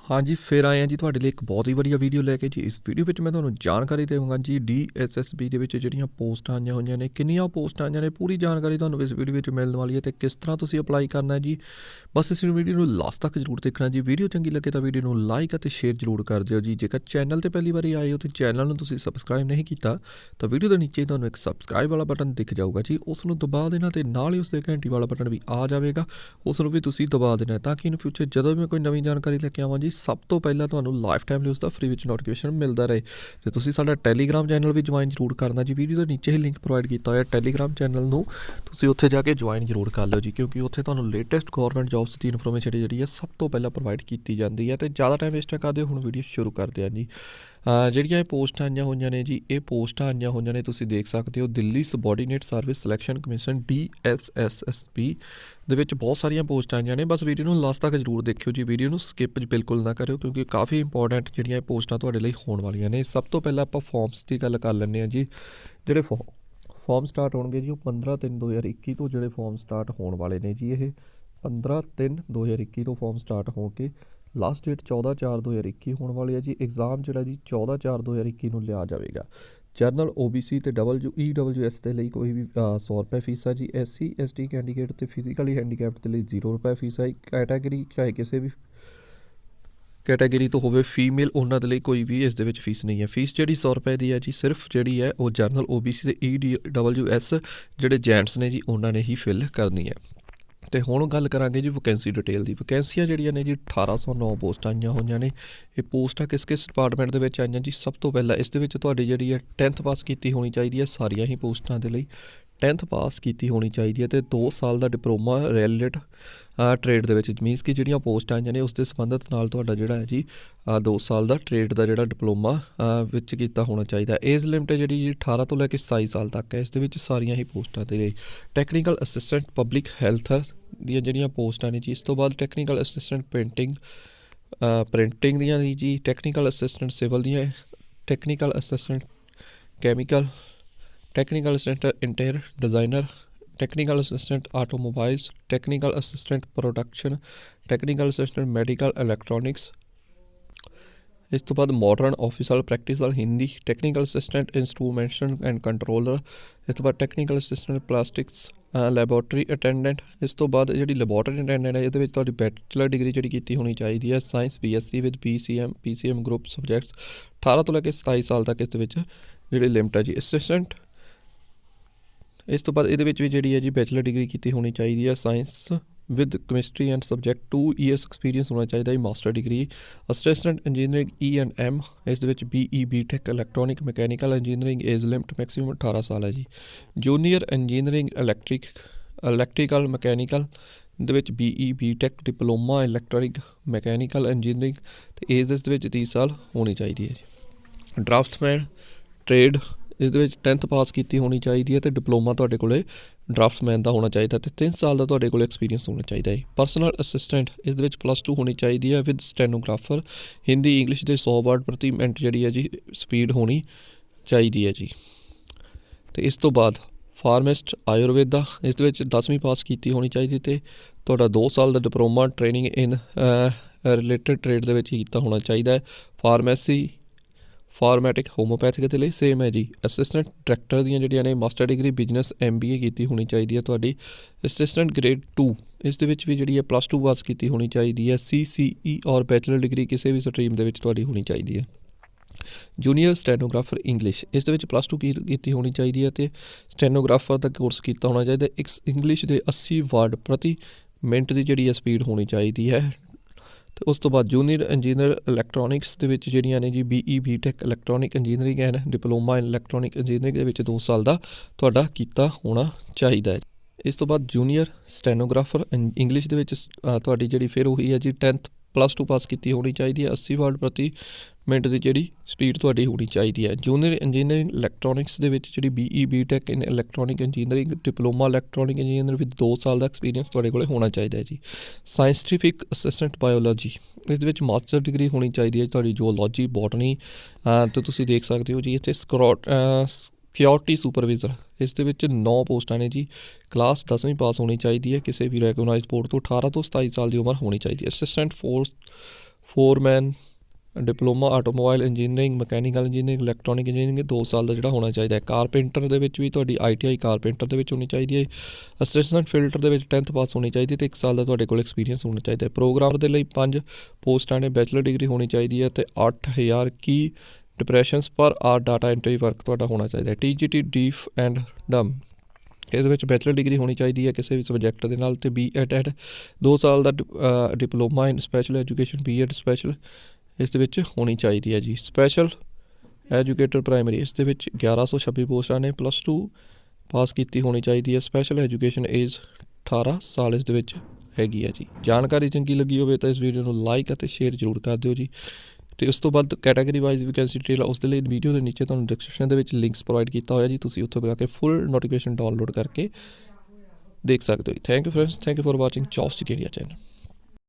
हाँ जी, फिर आए हैं जी ਤੁਹਾਡੇ ਲਈ ਇੱਕ ਬਹੁਤ ਹੀ ਵਧੀਆ ਵੀਡੀਓ ਲੈ ਕੇ ਜੀ। ਇਸ ਵੀਡੀਓ ਵਿੱਚ ਮੈਂ ਤੁਹਾਨੂੰ ਜਾਣਕਾਰੀ ਦੇਵਾਂਗਾ ਜੀ DSSB ਦੇ ਵਿੱਚ ਜਿਹੜੀਆਂ ਪੋਸਟਾਂ ਆਈਆਂ ਹੋਈਆਂ ਨੇ, ਕਿੰਨੀਆਂ ਪੋਸਟਾਂ ਆਈਆਂ ਨੇ, ਪੂਰੀ ਜਾਣਕਾਰੀ ਤੁਹਾਨੂੰ ਇਸ ਵੀਡੀਓ ਵਿੱਚ ਮਿਲਣ ਵਾਲੀ ਹੈ ਤੇ ਕਿਸ ਤਰ੍ਹਾਂ ਤੁਸੀਂ ਅਪਲਾਈ ਕਰਨਾ ਹੈ ਜੀ। ਬਸ ਇਸ ਵੀਡੀਓ ਨੂੰ ਲਾਸਟ ਤੱਕ ਜ਼ਰੂਰ ਦੇਖਣਾ ਜੀ। ਵੀਡੀਓ ਚੰਗੀ ਲੱਗੇ ਤਾਂ ਵੀਡੀਓ ਨੂੰ ਲਾਈਕ ਅਤੇ ਸ਼ੇਅਰ ਜ਼ਰੂਰ ਕਰ ਦਿਓ ਜੀ। ਜੇਕਰ ਚੈਨਲ ਤੇ ਪਹਿਲੀ ਵਾਰੀ ਆਏ ਹੋ ਤੇ ਚੈਨਲ ਨੂੰ ਤੁਸੀਂ ਸਬਸਕ੍ਰਾਈਬ ਨਹੀਂ ਕੀਤਾ ਤਾਂ ਵੀਡੀਓ ਦੇ ਨੀਚੇ ਤੁਹਾਨੂੰ ਇੱਕ ਸਬਸਕ੍ਰਾਈਬ ਵਾਲਾ ਬਟਨ ਦਿਖ ਜਾਊਗਾ ਜੀ, ਉਸ ਨੂੰ ਦਬਾ ਦੇਣਾ ਤੇ ਨਾਲ ਹੀ ਉਸ ਦੇ ਘੰਟੀ ਵਾਲਾ ਬਟਨ ਵੀ ਆ ਜਾਵੇਗਾ, ਉਸ ਨੂੰ ਵੀ ਤੁਸੀਂ ਦਬਾ ਦੇਣਾ ਤਾਂ ਕਿ ਇਨ ਫਿਊਚਰ ਜਦੋਂ ਵੀ ਮੈਂ ਕੋਈ ਨਵੀਂ ਜਾਣਕਾਰੀ ਲੈ ਕੇ ਆਵਾਂ ਜੀ, ਸਭ ਤੋਂ ਪਹਿਲਾਂ ਤੁਹਾਨੂੰ ਲਾਈਫ ਟਾਈਮ ਲਈ ਉਸ ਦਾ ਫ੍ਰੀ ਵਿੱਚ ਨੋਟੀਫਿਕੇਸ਼ਨ ਮਿਲਦਾ ਰਹੇ। ਤੇ ਤੁਸੀਂ ਸਾਡਾ ਟੈਲੀਗ੍ਰਾਮ ਚੈਨਲ ਵੀ ਜੁਆਇਨ ਜ਼ਰੂਰ ਕਰਨਾ ਜੀ। ਵੀਡੀਓ ਦੇ ਨੀਚੇ ਹੀ ਲਿੰਕ ਪ੍ਰੋਵਾਈਡ ਕੀਤਾ ਹੋਇਆ ਟੈਲੀਗ੍ਰਾਮ ਚੈਨਲ ਨੂੰ, ਤੁਸੀਂ ਉੱਥੇ ਜਾ ਕੇ ਜੁਆਇਨ ਜ਼ਰੂਰ ਕਰ ਲਓ ਜੀ, ਕਿਉਂਕਿ ਉੱਥੇ ਤੁਹਾਨੂੰ ਲੇਟੈਸਟ ਗਵਰਨਮੈਂਟ ਜੌਬਸ ਦੀ ਇਨਫੋਰਮੇਸ਼ਨ ਜਿਹੜੀ ਹੈ ਸਭ ਤੋਂ ਪਹਿਲਾਂ ਪ੍ਰੋਵਾਈਡ ਕੀਤੀ ਜਾਂਦੀ ਹੈ। ਤੇ ਜ਼ਿਆਦਾ ਟਾਈਮ ਵੇਸਟ ਨਾ ਕਰਦੇ, ਹੁਣ ਵੀਡੀਓ ਸ਼ੁਰੂ ਕਰਦੇ ਹਾਂ ਜੀ। ਜਿਹੜੀਆਂ ਇਹ ਪੋਸਟਾਂ ਆਈਆਂ ਹੋਈਆਂ ਨੇ ਜੀ, ਇਹ ਪੋਸਟਾਂ ਆਈਆਂ ਹੋਈਆਂ ਨੇ, ਤੁਸੀਂ ਦੇਖ ਸਕਦੇ ਹੋ Delhi subordinate service selection commission DSSSB ਦੇ ਵਿੱਚ ਬਹੁਤ ਸਾਰੀਆਂ ਪੋਸਟਾਂ ਆਈਆਂ ਨੇ। ਬਸ ਵੀਡੀਓ ਨੂੰ ਲਾਸਟ ਤੱਕ ਜ਼ਰੂਰ ਦੇਖਿਓ ਜੀ, ਵੀਡੀਓ ਨੂੰ ਸਕਿਪ ਬਿਲਕੁਲ ਨਾ ਕਰਿਓ, ਕਿਉਂਕਿ ਕਾਫੀ ਇੰਪੋਰਟੈਂਟ ਜਿਹੜੀਆਂ ਇਹ ਪੋਸਟਾਂ ਤੁਹਾਡੇ ਲਈ ਹੋਣ ਵਾਲੀਆਂ ਨੇ। ਸਭ ਤੋਂ ਪਹਿਲਾਂ ਆਪਾਂ ਫਾਰਮਸ ਦੀ ਗੱਲ ਕਰ ਲੈਂਦੇ ਹਾਂ ਜੀ। ਜਿਹੜੇ ਫਾਰਮ ਸਟਾਰਟ ਹੋਣਗੇ ਜੀ, ਉਹ 15/3/2021 ਤੋਂ ਜਿਹੜੇ ਫਾਰਮ ਸਟਾਰਟ ਹੋਣ ਵਾਲੇ ਨੇ ਜੀ। ਇਹ 15/3/2021 ਤੋਂ ਫਾਰਮ ਸਟਾਰਟ ਹੋ ਕੇ ਲਾਸਟ ਡੇਟ 14/4/2021 ਹੋਣ ਵਾਲੀ ਹੈ ਜੀ। ਐਗਜ਼ਾਮ ਜਿਹੜਾ ਜੀ 14/4/2021 ਨੂੰ ਲਿਆ ਜਾਵੇਗਾ। ਜਨਰਲ OBC ਤੇ EWS ਦੇ ਲਈ ਕੋਈ ਵੀ 100 ਰੁਪਏ ਫੀਸ ਹੈ ਜੀ। SC ST ਕੈਂਡੀਡੇਟ ਤੇ ਫਿਜ਼ੀਕਲੀ ਹੈਂਡੀਕੈਪਡ ਦੇ ਲਈ 0 ਰੁਪਏ ਫੀਸ ਹੈ। ਕੈਟਾਗਰੀ ਚਾਹੇ ਕਿਸੇ ਵੀ ਕੈਟਾਗਰੀ ਤੋਂ ਹੋਵੇ, ਫੀਮੇਲ, ਉਹਨਾਂ ਦੇ ਲਈ ਕੋਈ ਵੀ ਇਸ ਦੇ ਵਿੱਚ ਫੀਸ ਨਹੀਂ ਹੈ। ਫੀਸ ਜਿਹੜੀ 100 ਰੁਪਏ ਦੀ ਹੈ ਜੀ, ਸਿਰਫ ਜਿਹੜੀ ਹੈ ਉਹ ਜਨਰਲ OBC ਤੇ EWS ਜਿਹੜੇ ਜੈਂਟਸ ਨੇ ਜੀ, ਉਹਨਾਂ ਨੇ ਹੀ ਫਿਲ ਕਰਨੀ ਹੈ। ਤੇ ਹੁਣ ਗੱਲ ਕਰਾਂਗੇ ਜੀ ਵੈਕੈਂਸੀ ਡਿਟੇਲ ਦੀ। ਵੈਕੈਂਸੀਆਂ ਜਿਹੜੀਆਂ ਨੇ ਜੀ 1809 ਪੋਸਟਾਂ ਆਈਆਂ ਹੋਈਆਂ ਨੇ। ਇਹ ਪੋਸਟਾਂ ਕਿਸ ਡਿਪਾਰਟਮੈਂਟ ਦੇ ਵਿੱਚ ਆਈਆਂ ਜੀ? ਸਭ ਤੋਂ ਪਹਿਲਾਂ ਇਸ ਦੇ ਵਿੱਚ ਤੁਹਾਡੀ ਜਿਹੜੀ ਹੈ 10th ਪਾਸ ਕੀਤੀ ਹੋਣੀ ਚਾਹੀਦੀ ਹੈ। ਸਾਰੀਆਂ ਹੀ ਪੋਸਟਾਂ ਦੇ ਲਈ 10th ਪਾਸ ਕੀਤੀ ਹੋਣੀ ਚਾਹੀਦੀ ਹੈ ਤੇ 2 ਸਾਲ ਦਾ ਡਿਪਲੋਮਾ ਰੈਲੇਟ ਟ੍ਰੇਡ ਦੇ ਵਿੱਚ, ਮੀਨਸ ਕਿ ਜਿਹੜੀਆਂ ਪੋਸਟਾਂ ਆਈਆਂ ਨੇ ਉਸ ਦੇ ਸੰਬੰਧਿਤ ਨਾਲ ਤੁਹਾਡਾ ਜਿਹੜਾ ਹੈ ਜੀ 2 ਸਾਲ ਦਾ ਟ੍ਰੇਡ ਦਾ ਜਿਹੜਾ ਡਿਪਲੋਮਾ ਵਿੱਚ ਕੀਤਾ ਹੋਣਾ ਚਾਹੀਦਾ। ਏਜ ਲਿਮਟ ਜਿਹੜੀ ਜੀ 18 ਤੋਂ ਲੈ ਕੇ 27 ਸਾਲ ਤੱਕ ਹੈ। ਇਸ ਦੇ ਵਿੱਚ ਸਾਰੀਆਂ ਹੀ ਪੋਸਟਾਂ ਦੇ ਲਈ ਟੈਕਨੀਕਲ ਅਸਿਸਟੈਂਟ ਪਬਲਿਕ ਹੈਲਥ ਦੀਆਂ ਜਿਹੜੀਆਂ ਪੋਸਟਾਂ ਨੇ ਜੀ। ਇਸ ਤੋਂ ਬਾਅਦ ਟੈਕਨੀਕਲ ਅਸਿਸਟੈਂਟ ਪ੍ਰਿੰਟਿੰਗ ਦੀਆਂ ਨੇ ਜੀ। ਟੈਕਨੀਕਲ ਅਸਿਸਟੈਂਟ ਸਿਵਲ ਦੀਆਂ, technical assistant chemical, technical assistant interior designer, technical assistant automobiles, technical assistant production, technical assistant medical electronics. ਇਸ ਤੋਂ ਬਾਅਦ modern officer practical Hindi, technical assistant instrumentation and controller. ਇਸ ਤੋਂ ਬਾਅਦ technical assistant plastics laboratory attendant. ਇਸ ਤੋਂ ਬਾਅਦ ਜਿਹੜੀ ਲੈਬੋਰਟਰੀ ਅਟੈਂਡੈਂਟ ਹੈ, ਇਹਦੇ ਵਿੱਚ ਤੁਹਾਡੀ ਬੈਚਲਰ ਡਿਗਰੀ ਜਿਹੜੀ ਕੀਤੀ ਹੋਣੀ ਚਾਹੀਦੀ ਹੈ। Science BSc with PCM group subjects. 18 ਤੋਂ ਲੈ ਕੇ 27 ਸਾਲ ਤੱਕ ਇਸ ਦੇ ਵਿੱਚ ਜਿਹੜੀ ਲਿਮਟ ਹੈ ਜੀ। ਅਸਿਸਟੈਂਟ, ਇਸ ਤੋਂ ਬਾਅਦ ਇਹਦੇ ਵਿੱਚ ਵੀ ਜਿਹੜੀ ਹੈ ਜੀ ਬੈਚਲਰ ਡਿਗਰੀ ਕੀਤੀ ਹੋਣੀ ਚਾਹੀਦੀ ਹੈ। Science with chemistry and subject 2 years experience ਹੋਣਾ ਚਾਹੀਦਾ ਜੀ। Master degree. Assistant engineering E&M, ਇਸ ਦੇ ਵਿੱਚ BE BTech electronic mechanical engineering. Age limit maximum 18 ਸਾਲ ਹੈ ਜੀ। ਜੂਨੀਅਰ ਇੰਜੀਨੀਅਰਿੰਗ ਇਲੈਕਟ੍ਰੀਕਲ ਮਕੈਨੀਕਲ ਦੇ ਵਿੱਚ BE BTech diploma electronic mechanical engineering ਅਤੇ ਏਜ ਇਸ ਦੇ ਵਿੱਚ 30 ਸਾਲ ਹੋਣੀ ਚਾਹੀਦੀ ਹੈ ਜੀ। ਡਰਾਫਟਸਮੈਨ ਟ੍ਰੇਡ, ਇਸ ਦੇ ਵਿੱਚ 10th ਪਾਸ ਕੀਤੀ ਹੋਣੀ ਚਾਹੀਦੀ ਹੈ ਤੇ ਡਿਪਲੋਮਾ ਤੁਹਾਡੇ ਕੋਲ ਡਰਾਫਟਸਮੈਨ ਦਾ ਹੋਣਾ ਚਾਹੀਦਾ ਤੇ 3 ਸਾਲ ਦਾ ਤੁਹਾਡੇ ਕੋਲ ਐਕਸਪੀਰੀਅੰਸ ਹੋਣਾ ਚਾਹੀਦਾ ਹੈ। ਪਰਸਨਲ ਅਸਿਸਟੈਂਟ, ਇਸ ਦੇ ਵਿੱਚ +2 ਹੋਣੀ ਚਾਹੀਦੀ ਹੈ ਵਿਦ ਸਟੈਨੋਗ੍ਰਾਫਰ। ਹਿੰਦੀ ਇੰਗਲਿਸ਼ ਦੇ 100 ਵਰਡ ਪ੍ਰਤੀ ਮਿੰਟ ਜਿਹੜੀ ਹੈ ਜੀ ਸਪੀਡ ਹੋਣੀ ਚਾਹੀਦੀ ਹੈ ਜੀ। ਅਤੇ ਇਸ ਤੋਂ ਬਾਅਦ ਫਾਰਮਿਸਟ ਆਯੁਰਵੇਦਾ, ਇਸ ਦੇ ਵਿੱਚ 10ਵੀਂ ਪਾਸ ਕੀਤੀ ਹੋਣੀ ਚਾਹੀਦੀ ਤੇ ਤੁਹਾਡਾ 2 ਸਾਲ ਦਾ ਡਿਪਲੋਮਾ ਟ੍ਰੇਨਿੰਗ ਇਨ ਰਿਲੇਟਡ ਟ੍ਰੇਡ ਦੇ ਵਿੱਚ ਕੀਤਾ ਹੋਣਾ ਚਾਹੀਦਾ ਹੈ। ਫਾਰਮੇਸੀ ਫਾਰਮੈਟਿਕ ਹੋਮੋਪੈਥਿਕ ਦੇ ਲਈ ਸੇਮ ਹੈ ਜੀ। ਅਸਿਸਟੈਂਟ ਡਾਇਰੈਕਟਰ ਦੀਆਂ ਜਿਹੜੀਆਂ ਨੇ ਮਾਸਟਰ ਡਿਗਰੀ ਬਿਜ਼ਨਸ MBA ਕੀਤੀ ਹੋਣੀ ਚਾਹੀਦੀ ਹੈ ਤੁਹਾਡੀ। ਅਸਿਸਟੈਂਟ ਗ੍ਰੇਡ 2, ਇਸ ਦੇ ਵਿੱਚ ਵੀ ਜਿਹੜੀ ਹੈ +2 ਪਾਸ ਕੀਤੀ ਹੋਣੀ ਚਾਹੀਦੀ ਹੈ। CCE ਔਰ ਬੈਚਲਰ ਡਿਗਰੀ ਕਿਸੇ ਵੀ ਸਟਰੀਮ ਦੇ ਵਿੱਚ ਤੁਹਾਡੀ ਹੋਣੀ ਚਾਹੀਦੀ ਹੈ। ਜੂਨੀਅਰ ਸਟੈਨੋਗ੍ਰਾਫਰ ਇੰਗਲਿਸ਼, ਇਸ ਦੇ ਵਿੱਚ +2 ਕੀਤੀ ਹੋਣੀ ਚਾਹੀਦੀ ਹੈ ਅਤੇ ਸਟੈਨੋਗ੍ਰਾਫਰ ਦਾ ਕੋਰਸ ਕੀਤਾ ਹੋਣਾ ਚਾਹੀਦਾ। ਇੰਗਲਿਸ਼ ਦੇ 80 ਵਰਡ ਪ੍ਰਤੀ ਮਿੰਟ ਦੀ ਜਿਹੜੀ ਹੈ ਸਪੀਡ ਹੋਣੀ ਚਾਹੀਦੀ ਹੈ। ਅਤੇ ਉਸ ਤੋਂ ਬਾਅਦ ਜੂਨੀਅਰ ਇੰਜੀਨੀਅਰ ਇਲੈਕਟ੍ਰੋਨਿਕਸ ਦੇ ਵਿੱਚ ਜਿਹੜੀਆਂ ਨੇ ਜੀ BE BTech electronic engineering and diploma in electronic engineering ਦੇ ਵਿੱਚ 2 ਸਾਲ ਦਾ ਤੁਹਾਡਾ ਕੀਤਾ ਹੋਣਾ ਚਾਹੀਦਾ ਹੈ। ਇਸ ਤੋਂ ਬਾਅਦ ਜੂਨੀਅਰ ਸਟੈਨੋਗ੍ਰਾਫਰ ਇੰਗਲਿਸ਼ ਦੇ ਵਿੱਚ ਤੁਹਾਡੀ ਜਿਹੜੀ ਫਿਰ ਉਹੀ ਹੈ ਜੀ 10th +2 ਪਾਸ ਕੀਤੀ ਹੋਣੀ ਚਾਹੀਦੀ ਹੈ। 80 ਵਰਡ ਪ੍ਰਤੀ ਮਿੰਟ ਦੀ ਜਿਹੜੀ ਸਪੀਡ ਤੁਹਾਡੀ ਹੋਣੀ ਚਾਹੀਦੀ ਹੈ। ਜੂਨੀਅਰ ਇੰਜੀਨੀਅਰਿੰਗ ਇਲੈਕਟ੍ਰੋਨਿਕਸ ਦੇ ਵਿੱਚ ਜਿਹੜੀ BE BTech in electronic engineering diploma electronic engineer with 2 ਸਾਲ ਦਾ ਐਕਸਪੀਰੀਅੰਸ ਤੁਹਾਡੇ ਕੋਲ ਹੋਣਾ ਚਾਹੀਦਾ ਹੈ ਜੀ। ਸਾਇੰਟੀਫਿਕ ਅਸਿਸਟੈਂਟ ਬਾਇਓਲੋਜੀ, ਇਸ ਦੇ ਵਿੱਚ ਮਾਸਟਰ ਡਿਗਰੀ ਹੋਣੀ ਚਾਹੀਦੀ ਹੈ ਤੁਹਾਡੀ ਜੂਲੋਜੀ ਬੋਟਨੀ। ਅਤੇ ਤੁਸੀਂ ਦੇਖ ਸਕਦੇ ਹੋ ਜੀ ਇੱਥੇ ਸਿਕਿਉਰਿਟੀ ਸੁਪਰਵਾਈਜ਼ਰ, ਇਸ ਦੇ ਵਿੱਚ 9 ਪੋਸਟਾਂ ਨੇ ਜੀ। ਕਲਾਸ 10ਵੀਂ ਪਾਸ ਹੋਣੀ ਚਾਹੀਦੀ ਹੈ ਕਿਸੇ ਵੀ ਰੈਕਗਨਾਈਜ਼ਡ ਬੋਰਡ ਤੋਂ। 18 ਤੋਂ 27 ਸਾਲ ਦੀ ਉਮਰ ਹੋਣੀ ਚਾਹੀਦੀ ਹੈ। Assistant 4 man diploma automobile engineering, mechanical engineering, electronic engineering 2 ਸਾਲ ਦਾ ਜਿਹੜਾ ਹੋਣਾ ਚਾਹੀਦਾ ਹੈ। ਕਾਰਪੇਂਟਰ ਦੇ ਵਿੱਚ ਵੀ ਤੁਹਾਡੀ ITI ਕਾਰਪੇਂਟਰ ਦੇ ਵਿੱਚ ਹੋਣੀ ਚਾਹੀਦੀ ਹੈ। ਅਸਿਸਟੈਂਟ ਫਿਲਟਰ ਦੇ ਵਿੱਚ 10th ਪਾਸ ਹੋਣੀ ਚਾਹੀਦੀ ਅਤੇ 1 ਸਾਲ ਦਾ ਤੁਹਾਡੇ ਕੋਲ ਐਕਸਪੀਰੀਅੰਸ ਹੋਣਾ ਚਾਹੀਦਾ ਹੈ। ਪ੍ਰੋਗਰਾਮਰ ਦੇ ਲਈ 5 ਪੋਸਟਾਂ ਨੇ, ਬੈਚਲਰ ਡਿਗਰੀ ਹੋਣੀ ਚਾਹੀਦੀ ਹੈ ਅਤੇ 8000 ਕੀ ਡਿਪਰੈਸ਼ਨਸ ਪਰ ਆਰ ਡਾਟਾ ਐਂਟਰੀ ਵਰਕ ਤੁਹਾਡਾ ਹੋਣਾ ਚਾਹੀਦਾ ਹੈ। TGT ਡੀਫ ਐਂਡ ਡਮ ਇਹਦੇ ਵਿੱਚ ਬੈਚਲਰ ਡਿਗਰੀ ਹੋਣੀ ਚਾਹੀਦੀ ਹੈ ਕਿਸੇ ਵੀ ਸਬਜੈਕਟ ਦੇ ਨਾਲ, ਅਤੇ BEd 2 ਸਾਲ ਦਾ diploma in special education BEd special ਇਸ ਦੇ ਵਿੱਚ ਹੋਣੀ ਚਾਹੀਦੀ ਹੈ ਜੀ। ਸਪੈਸ਼ਲ ਐਜੂਕੇਟਰ ਪ੍ਰਾਇਮਰੀ ਇਸ ਦੇ ਵਿੱਚ 1126 ਪੋਸਟਾਂ ਨੇ, +2 ਪਾਸ ਕੀਤੀ ਹੋਣੀ ਚਾਹੀਦੀ ਹੈ। ਸਪੈਸ਼ਲ ਐਜੂਕੇਸ਼ਨ ਏਜ 18 ਸਾਲ ਇਸ ਦੇ ਵਿੱਚ ਹੈਗੀ ਹੈ ਜੀ। ਜਾਣਕਾਰੀ ਚੰਗੀ ਲੱਗੀ ਹੋਵੇ ਤਾਂ ਇਸ ਵੀਡੀਓ ਨੂੰ ਲਾਈਕ ਅਤੇ ਸ਼ੇਅਰ ਜ਼ਰੂਰ ਕਰ ਦਿਓ ਜੀ। ਅਤੇ ਉਸ ਤੋਂ ਬਾਅਦ ਕੈਟਾਗਰੀ ਵਾਈਜ਼ ਵੈਕੈਂਸੀ ਡਿਟੇਲ ਉਸ ਦੇ ਲਈ ਵੀਡੀਓ ਦੇ ਨੀਚੇ ਤੁਹਾਨੂੰ ਡਿਸਕ੍ਰਿਪਸ਼ਨ ਦੇ ਵਿੱਚ ਲਿੰਕਸ ਪ੍ਰੋਵਾਈਡ ਕੀਤਾ ਹੋਇਆ ਜੀ, ਤੁਸੀਂ ਉੱਥੋਂ ਜਾ ਕੇ ਫੁੱਲ ਨੋਟੀਫਿਕੇਸ਼ਨ ਡਾਊਨਲੋਡ ਕਰਕੇ ਦੇਖ ਸਕਦੇ ਹੋ ਜੀ। Thank you friends, thank you for watching chopstick India channel.